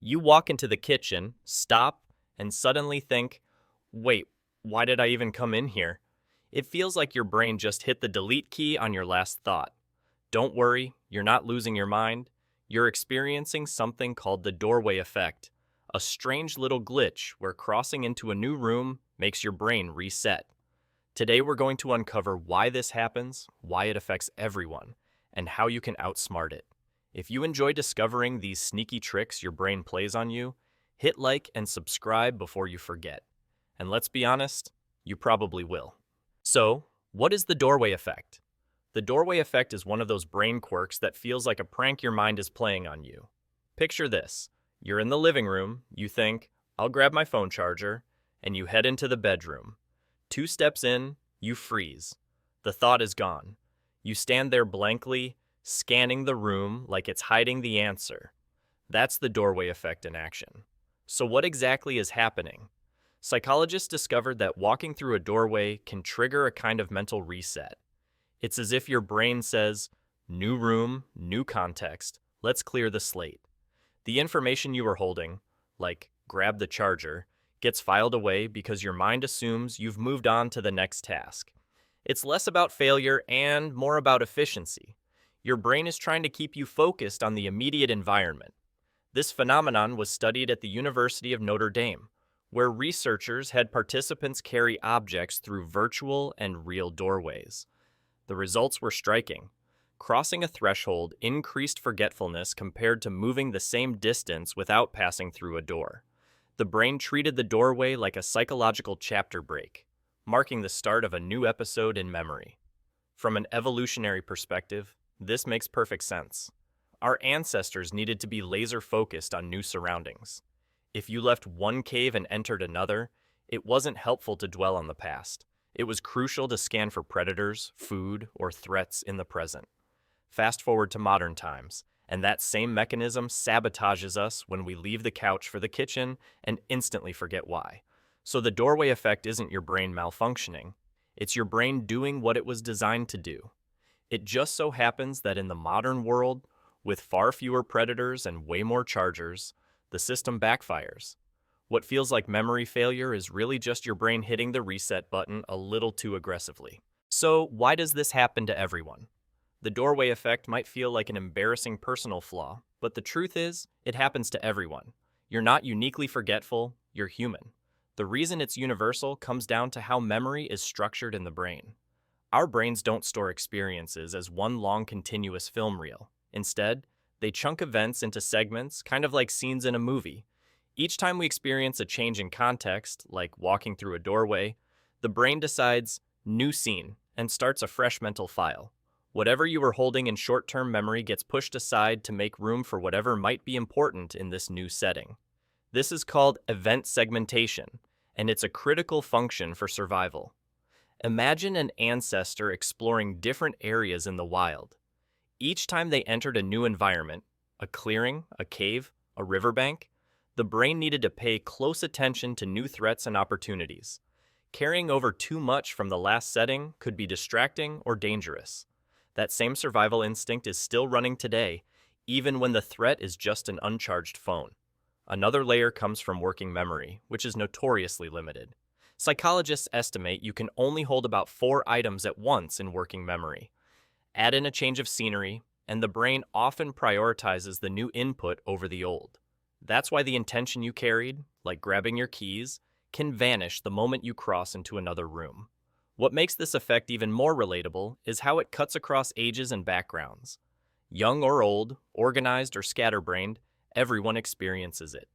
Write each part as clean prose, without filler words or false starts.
You walk into the kitchen, stop, and suddenly think, wait, why did I even come in here? It feels like your brain just hit the delete key on your last thought. Don't worry, you're not losing your mind. You're experiencing something called the doorway effect, a strange little glitch where crossing into a new room makes your brain reset. Today we're going to uncover why this happens, why it affects everyone, and how you can outsmart it. If you enjoy discovering these sneaky tricks your brain plays on you, hit like and subscribe before you forget. And let's be honest, you probably will. So, what is the doorway effect? The doorway effect is one of those brain quirks that feels like a prank your mind is playing on you. Picture this. You're in the living room, you think, I'll grab my phone charger, and you head into the bedroom. 2 steps in, you freeze. The thought is gone. You stand there blankly, scanning the room like it's hiding the answer. That's the doorway effect in action. So what exactly is happening? Psychologists discovered that walking through a doorway can trigger a kind of mental reset. It's as if your brain says, new room, new context, let's clear the slate. The information you were holding, like grab the charger, gets filed away because your mind assumes you've moved on to the next task. It's less about failure and more about efficiency. Your brain is trying to keep you focused on the immediate environment. This phenomenon was studied at the University of Notre Dame, where researchers had participants carry objects through virtual and real doorways. The results were striking. Crossing a threshold increased forgetfulness compared to moving the same distance without passing through a door. The brain treated the doorway like a psychological chapter break, marking the start of a new episode in memory. From an evolutionary perspective, this makes perfect sense. Our ancestors needed to be laser-focused on new surroundings. If you left one cave and entered another, it wasn't helpful to dwell on the past. It was crucial to scan for predators, food, or threats in the present. Fast forward to modern times, and that same mechanism sabotages us when we leave the couch for the kitchen and instantly forget why. So the doorway effect isn't your brain malfunctioning. It's your brain doing what it was designed to do. It just so happens that in the modern world, with far fewer predators and way more chargers, the system backfires. What feels like memory failure is really just your brain hitting the reset button a little too aggressively. So, why does this happen to everyone? The doorway effect might feel like an embarrassing personal flaw, but the truth is, it happens to everyone. You're not uniquely forgetful, you're human. The reason it's universal comes down to how memory is structured in the brain. Our brains don't store experiences as one long continuous film reel. Instead, they chunk events into segments, kind of like scenes in a movie. Each time we experience a change in context, like walking through a doorway, the brain decides, new scene, and starts a fresh mental file. Whatever you were holding in short-term memory gets pushed aside to make room for whatever might be important in this new setting. This is called event segmentation, and it's a critical function for survival. Imagine an ancestor exploring different areas in the wild. Each time they entered a new environment, a clearing, a cave, a riverbank, the brain needed to pay close attention to new threats and opportunities. Carrying over too much from the last setting could be distracting or dangerous. That same survival instinct is still running today, even when the threat is just an uncharged phone. Another layer comes from working memory, which is notoriously limited. Psychologists estimate you can only hold about 4 items at once in working memory. Add in a change of scenery, and the brain often prioritizes the new input over the old. That's why the intention you carried, like grabbing your keys, can vanish the moment you cross into another room. What makes this effect even more relatable is how it cuts across ages and backgrounds. Young or old, organized or scatterbrained, everyone experiences it.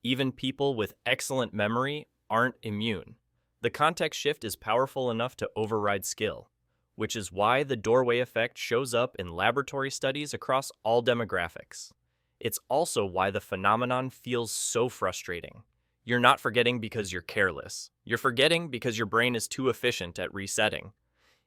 Even people with excellent memory aren't immune. The context shift is powerful enough to override skill, which is why the doorway effect shows up in laboratory studies across all demographics. It's also why the phenomenon feels so frustrating. You're not forgetting because you're careless. You're forgetting because your brain is too efficient at resetting.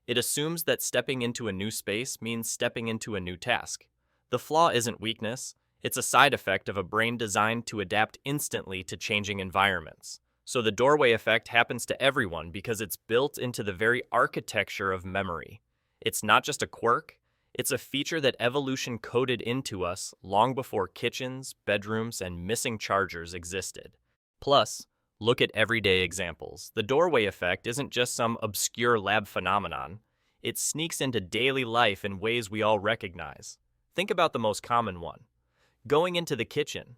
It assumes that stepping into a new space means stepping into a new task. The flaw isn't weakness, it's a side effect of a brain designed to adapt instantly to changing environments. So the doorway effect happens to everyone because it's built into the very architecture of memory. It's not just a quirk, It's a feature that evolution coded into us long before kitchens, bedrooms, and missing chargers existed. Plus, look at everyday examples. The doorway effect isn't just some obscure lab phenomenon. It sneaks into daily life in ways we all recognize. Think about the most common one. Going into the kitchen.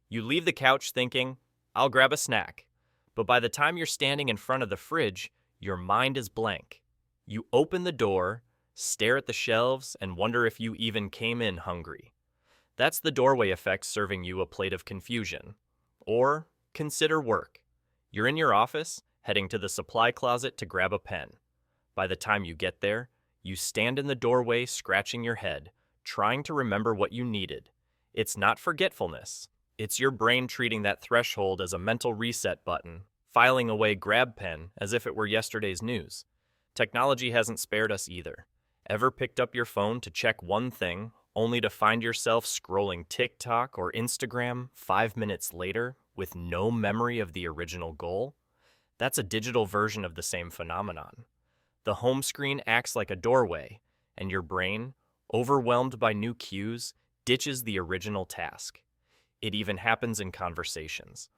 You leave the couch thinking, I'll grab a snack. But by the time you're standing in front of the fridge, your mind is blank. You open the door, stare at the shelves, and wonder if you even came in hungry. That's the doorway effect serving you a plate of confusion. Or consider work. You're in your office, heading to the supply closet to grab a pen. By the time you get there, you stand in the doorway scratching your head, trying to remember what you needed. It's not forgetfulness. It's your brain treating that threshold as a mental reset button, filing away grab pen as if it were yesterday's news. Technology hasn't spared us either. Ever picked up your phone to check one thing, only to find yourself scrolling TikTok or Instagram 5 minutes later with no memory of the original goal? That's a digital version of the same phenomenon. The home screen acts like a doorway, and your brain, overwhelmed by new cues, ditches the original task. It even happens in conversations.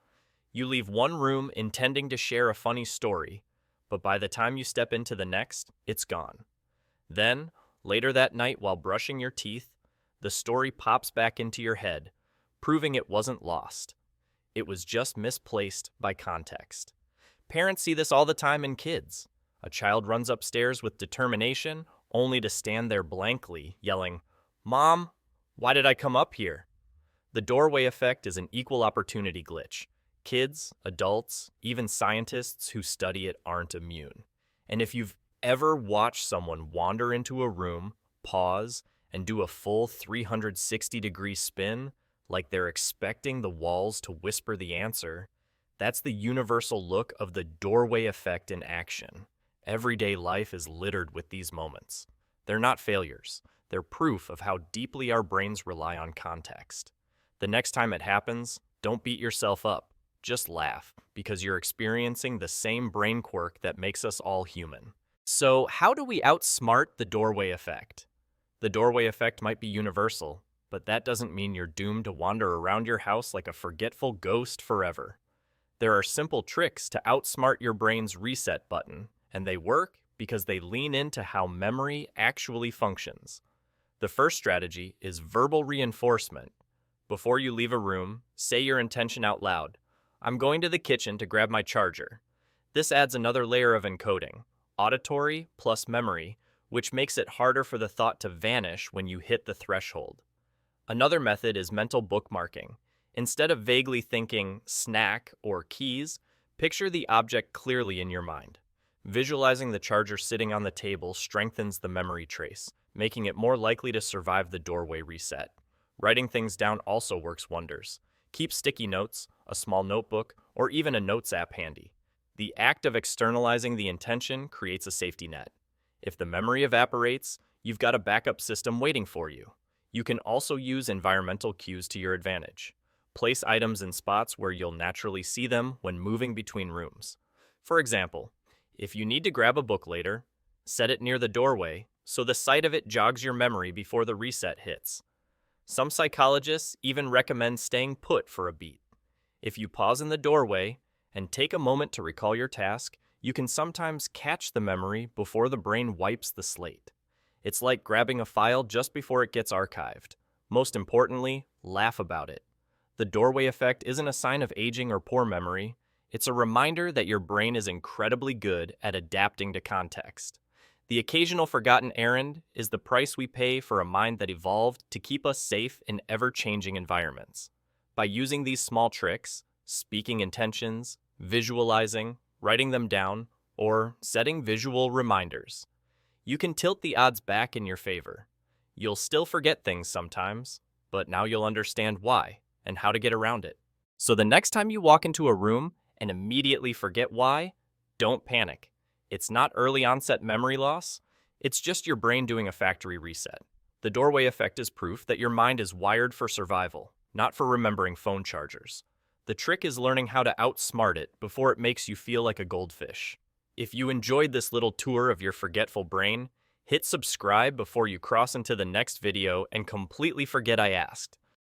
You leave one room intending to share a funny story, but by the time you step into the next, it's gone. Then, later that night while brushing your teeth, the story pops back into your head, proving it wasn't lost. It was just misplaced by context. Parents see this all the time in kids. A child runs upstairs with determination, only to stand there blankly, yelling, "Mom, why did I come up here?" The doorway effect is an equal opportunity glitch. Kids, adults, even scientists who study it aren't immune. And if you've ever watched someone wander into a room, pause, and do a full 360-degree spin, like they're expecting the walls to whisper the answer, that's the universal look of the doorway effect in action. Everyday life is littered with these moments. They're not failures. They're proof of how deeply our brains rely on context. The next time it happens, don't beat yourself up. Just laugh, because you're experiencing the same brain quirk that makes us all human. So, how do we outsmart the doorway effect? The doorway effect might be universal, but that doesn't mean you're doomed to wander around your house like a forgetful ghost forever. There are simple tricks to outsmart your brain's reset button, and they work because they lean into how memory actually functions. The first strategy is verbal reinforcement. Before you leave a room, say your intention out loud. I'm going to the kitchen to grab my charger. This adds another layer of encoding, auditory plus memory, which makes it harder for the thought to vanish when you hit the threshold. Another method is mental bookmarking. Instead of vaguely thinking snack or keys, picture the object clearly in your mind. Visualizing the charger sitting on the table strengthens the memory trace, making it more likely to survive the doorway reset. Writing things down also works wonders. Keep sticky notes, a small notebook, or even a notes app handy. The act of externalizing the intention creates a safety net. If the memory evaporates, you've got a backup system waiting for you. You can also use environmental cues to your advantage. Place items in spots where you'll naturally see them when moving between rooms. For example, if you need to grab a book later, set it near the doorway so the sight of it jogs your memory before the reset hits. Some psychologists even recommend staying put for a beat. If you pause in the doorway and take a moment to recall your task, you can sometimes catch the memory before the brain wipes the slate. It's like grabbing a file just before it gets archived. Most importantly, laugh about it. The doorway effect isn't a sign of aging or poor memory. It's a reminder that your brain is incredibly good at adapting to context. The occasional forgotten errand is the price we pay for a mind that evolved to keep us safe in ever-changing environments. By using these small tricks, speaking intentions, visualizing, writing them down, or setting visual reminders, you can tilt the odds back in your favor. You'll still forget things sometimes, but now you'll understand why and how to get around it. So the next time you walk into a room and immediately forget why, don't panic. It's not early onset memory loss, it's just your brain doing a factory reset. The doorway effect is proof that your mind is wired for survival, not for remembering phone chargers. The trick is learning how to outsmart it before it makes you feel like a goldfish. If you enjoyed this little tour of your forgetful brain, Hit subscribe before you cross into the next video and completely forget I asked.